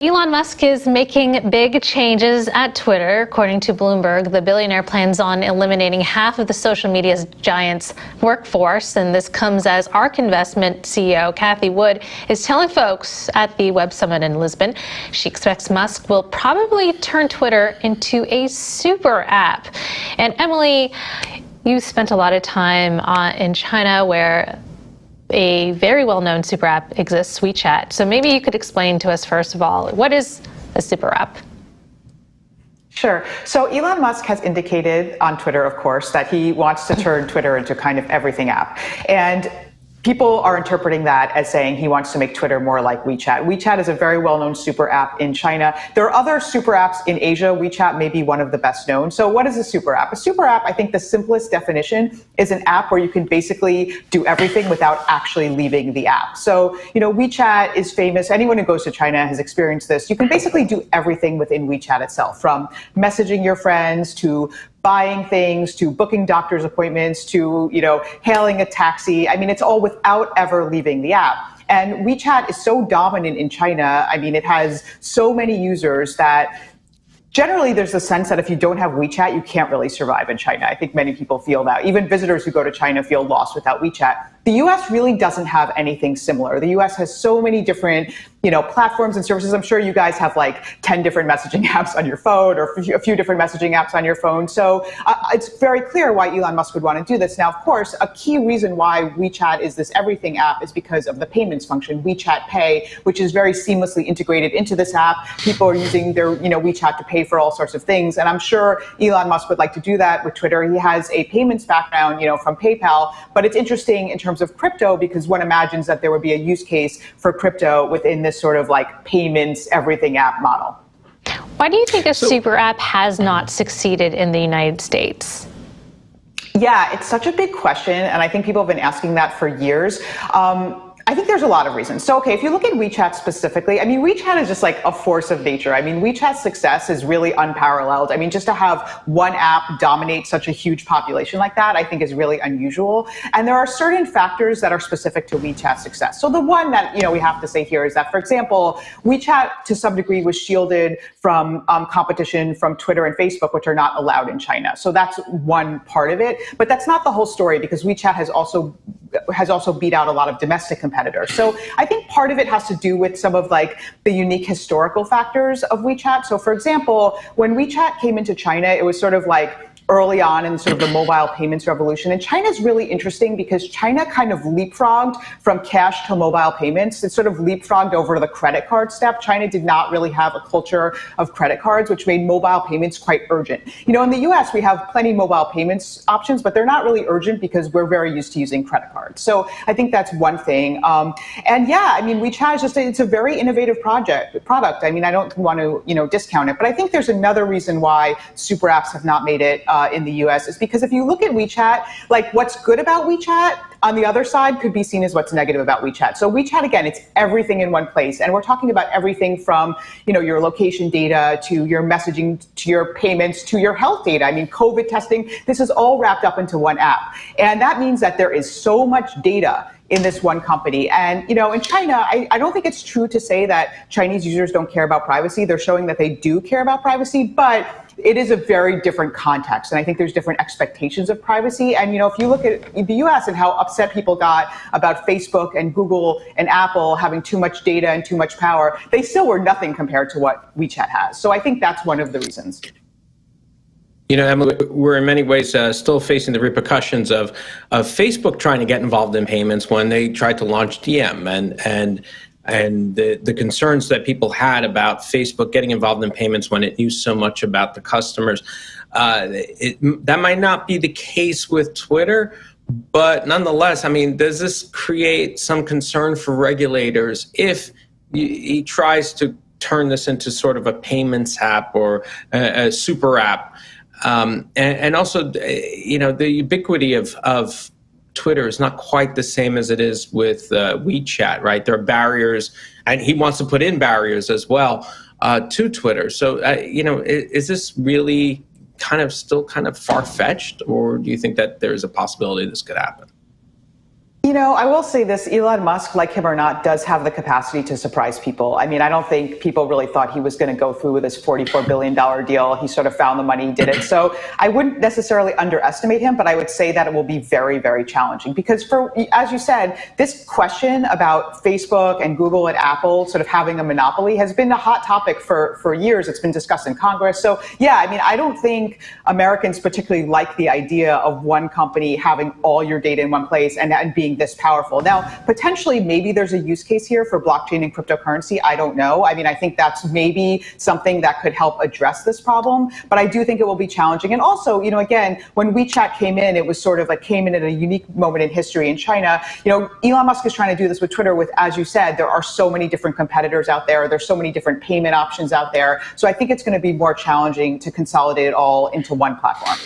Elon Musk is making big changes at Twitter. According to Bloomberg, the billionaire plans on eliminating half of the social media giant's workforce, and this comes as ARK Investment CEO Cathie Wood is telling folks at the Web Summit in Lisbon she expects Musk will probably turn Twitter into a super app. And Emily, you spent a lot of time in China where a very well-known super app exists, WeChat. So maybe you could explain to us, first of all, what is a super app? Sure. So Elon Musk has indicated on Twitter, of course, that he wants to turn Twitter into kind of everything app. And people are interpreting that as saying he wants to make Twitter more like WeChat. WeChat is a very well-known super app in China. There are other super apps in Asia. WeChat may be one of the best known. So what is a super app? A super app, I think the simplest definition is an app where you can basically do everything without actually leaving the app. So, WeChat is famous. Anyone who goes to China has experienced this. You can basically do everything within WeChat itself, from messaging your friends to buying things, to booking doctor's appointments, to, hailing a taxi. I mean, it's all without ever leaving the app. And WeChat is so dominant in China. I mean, it has so many users that generally there's a sense that if you don't have WeChat, you can't really survive in China. I think many people feel that. Even visitors who go to China feel lost without WeChat. The US really doesn't have anything similar. The US has so many different, platforms and services. I'm sure you guys have like 10 different messaging apps on your phone or a few different messaging apps on your phone. So it's very clear why Elon Musk would want to do this. Now, of course, a key reason why WeChat is this everything app is because of the payments function, WeChat Pay, which is very seamlessly integrated into this app. People are using their, WeChat to pay for all sorts of things. And I'm sure Elon Musk would like to do that with Twitter. He has a payments background, from PayPal, but it's interesting in terms of crypto because one imagines that there would be a use case for crypto within this sort of like payments everything app model. Why do you think a super app has not succeeded in the United States? Yeah, it's such a big question, and I think people have been asking that for years. I think there's a lot of reasons. So, okay, if you look at WeChat specifically, I mean, WeChat is just like a force of nature. I mean, WeChat's success is really unparalleled. I mean, just to have one app dominate such a huge population like that, I think is really unusual. And there are certain factors that are specific to WeChat's success. So the one that, we have to say here is that, for example, WeChat to some degree was shielded from competition from Twitter and Facebook, which are not allowed in China. So that's one part of it. But that's not the whole story because WeChat has also beat out a lot of domestic competitors. So I think part of it has to do with some of like the unique historical factors of WeChat. So for example, when WeChat came into China, it was sort of like early on in sort of the mobile payments revolution. And China's really interesting because China kind of leapfrogged from cash to mobile payments. It sort of leapfrogged over the credit card step. China did not really have a culture of credit cards, which made mobile payments quite urgent. In the US, we have plenty of mobile payments options, but they're not really urgent because we're very used to using credit cards. So I think that's one thing. And yeah, I mean, WeChat is it's a very innovative product. I mean, I don't want to, discount it, but I think there's another reason why super apps have not made it in the US is because if you look at WeChat, like what's good about WeChat on the other side could be seen as what's negative about WeChat. So WeChat, again, it's everything in one place. And we're talking about everything from, your location data to your messaging, to your payments, to your health data. I mean, COVID testing, this is all wrapped up into one app. And that means that there is so much data in this one company. And, in China, I don't think it's true to say that Chinese users don't care about privacy. They're showing that they do care about privacy, but it is a very different context. And I think there's different expectations of privacy. And, if you look at the US and how upset people got about Facebook and Google and Apple having too much data and too much power, they still were nothing compared to what WeChat has. So I think that's one of the reasons. Emily, we're in many ways still facing the repercussions of Facebook trying to get involved in payments when they tried to launch DM and the concerns that people had about Facebook getting involved in payments when it knew so much about the customers. That might not be the case with Twitter, but nonetheless, I mean, does this create some concern for regulators if he tries to turn this into sort of a payments app or a super app? And also, the ubiquity of Twitter is not quite the same as it is with WeChat, right? There are barriers, and he wants to put in barriers as well to Twitter. So, is this really still far-fetched, or do you think that there's a possibility this could happen? You know, I will say this, Elon Musk, like him or not, does have the capacity to surprise people. I mean, I don't think people really thought he was going to go through with this $44 billion deal. He sort of found the money, did it. So I wouldn't necessarily underestimate him, but I would say that it will be very, very challenging. Because as you said, this question about Facebook and Google and Apple sort of having a monopoly has been a hot topic for years. It's been discussed in Congress. So yeah, I mean, I don't think Americans particularly like the idea of one company having all your data in one place and being this powerful. Now, potentially, maybe there's a use case here for blockchain and cryptocurrency. I don't know. I mean, I think that's maybe something that could help address this problem, but I do think it will be challenging. And also, you know, again, when WeChat came in, it was sort of like came in at a unique moment in history in China. You know, Elon Musk is trying to do this with Twitter with, as you said, there are so many different competitors out there. There's so many different payment options out there. So I think it's going to be more challenging to consolidate it all into one platform.